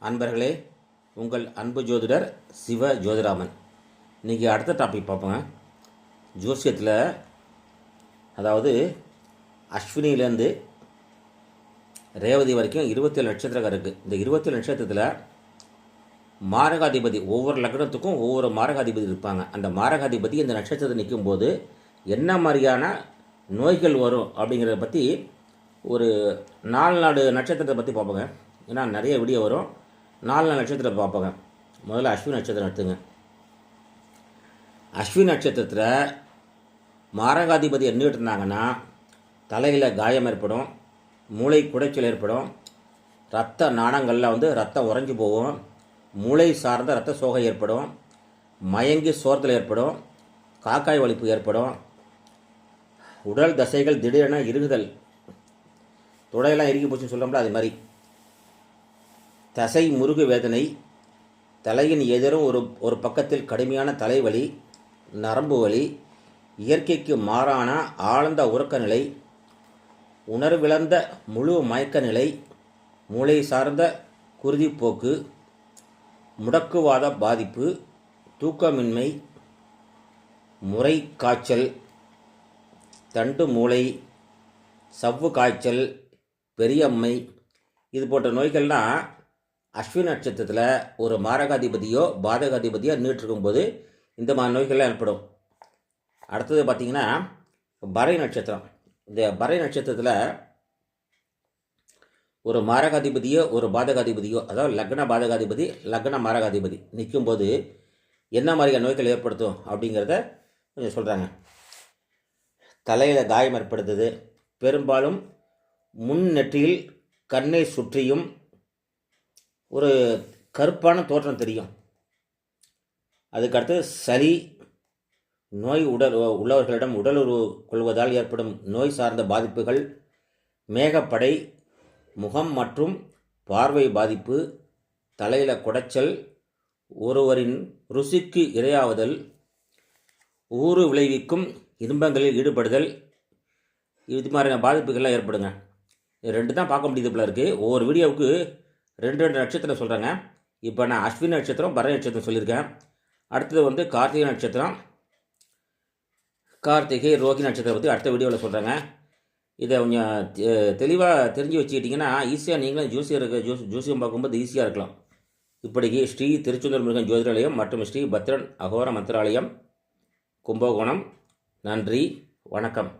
அன்பர்களே, உங்கள் அன்பு ஜோதிடர் சிவ ஜோதிராமன். இன்றைக்கி அடுத்த டாபிக் பார்ப்போங்க. ஜோசியத்தில் அதாவது அஸ்வினிலேருந்து ரேவதி வரைக்கும் 27 நட்சத்திரம் இருக்குது. இந்த 27 நட்சத்திரத்தில் மாரகாதிபதி ஒவ்வொரு லக்னத்துக்கும் ஒவ்வொரு மாரகாதிபதி இருப்பாங்க. அந்த மாரகாதிபதி இந்த நட்சத்திரத்தை நிற்கும்போது என்ன மாதிரியான நோய்கள் வரும் அப்படிங்கிறத பற்றி ஒரு 4 நட்சத்திரத்தை பற்றி பார்ப்போங்க. ஏன்னா நிறைய வீடியோ வரும். 4 நட்சத்திரத்தை பார்ப்போங்க. முதல்ல அஸ்வினி நட்சத்திரம் எடுத்துங்க. அஸ்வினி நட்சத்திரத்தில் மாரகாதிபதி என்னிட்டு இருந்தாங்கன்னா தலையில் காயம் ஏற்படும், மூளை குடைச்சல் ஏற்படும், இரத்த நாணங்களில் ரத்தம் உறைஞ்சி போகும், மூளை சார்ந்த இரத்த சோகை ஏற்படும், மயங்கி சோர்தல் ஏற்படும், காக்காய் வலிப்பு ஏற்படும், உடல் தசைகள் திடீரென இறுகுதல், தொடையெல்லாம் இறுகி போச்சுன்னு சொல்கிறோம்ல அது மாதிரி, தசை முருகு வேதனை, தலையின் எதிரும் ஒரு பக்கத்தில் கடுமையான தலைவலி, நரம்பு வலி, இயற்கைக்கு மாறான ஆழ்ந்த உறக்க நிலை, உணர்விழந்த முழு மயக்க நிலை, மூளை சார்ந்த குருதிப்போக்கு, முடக்குவாத பாதிப்பு, தூக்கமின்மை, முறை காய்ச்சல், தண்டு மூளை, சவ்வு காய்ச்சல், பெரியம்மை, இது போன்ற நோய்கள்லாம் அஸ்வினி நட்சத்திரத்தில் ஒரு மாரகாதிபதியோ பாதகாதிபதியோ நீட்டிருக்கும்போது இந்த மாதிரி நோய்கள்லாம் ஏற்படும். அடுத்தது பார்த்திங்கன்னா பறை நட்சத்திரம். இந்த பறை நட்சத்திரத்தில் ஒரு மாரகாதிபதியோ ஒரு பாதகாதிபதியோ, அதாவது லக்ன பாதகாதிபதி லக்ன மாரகாதிபதி நிற்கும்போது என்ன மாதிரியான நோய்கள் ஏற்படுத்தும் அப்படிங்கிறத கொஞ்சம் சொல்கிறாங்க. தலையில் காயம் ஏற்படுத்துது, பெரும்பாலும் முன் நெற்றியில் கண்ணை சுற்றியும் ஒரு கருப்பான தோற்றம் தெரியும். அதுக்கடுத்து சளி நோய் உள்ளவர்களிடம் உடலுறவு கொள்வதால் ஏற்படும் நோய் சார்ந்த பாதிப்புகள், மேகப்படை, முகம் மற்றும் பார்வை பாதிப்பு, தலையில் குடைச்சல், ஒருவரின் ருசிக்கு இரையாவதல், ஊறு விளைவிக்கும் இன்பங்களில் ஈடுபடுதல், இது மாதிரியான பாதிப்புகள்லாம் ஏற்படுங்க. இது 2 தான் பார்க்க முடியுது போல இருக்குது. ஒவ்வொரு வீடியோவுக்கு 2 நட்சத்திரம் சொல்கிறேங்க. இப்போ நான் அஸ்வினி நட்சத்திரம் பரணி நட்சத்திரம் சொல்லியிருக்கேன். அடுத்தது கார்த்திகை நட்சத்திரம், கார்த்திகை ரோஹி நட்சத்திரம் பற்றி அடுத்த வீடியோவில் சொல்கிறேங்க. இதை கொஞ்சம் தெளிவாக தெரிஞ்சு வச்சுக்கிட்டிங்கன்னா ஈஸியாக நீங்களும் ஜோசியம் பார்க்கும்போது ஈஸியாக இருக்கலாம். இப்படிக்கு ஸ்ரீ திருச்செந்தூர் முருகன் ஜோதிடாலயம் மற்றும் ஸ்ரீ பத்ரன் அகோர மந்திராலயம், கும்பகோணம். நன்றி, வணக்கம்.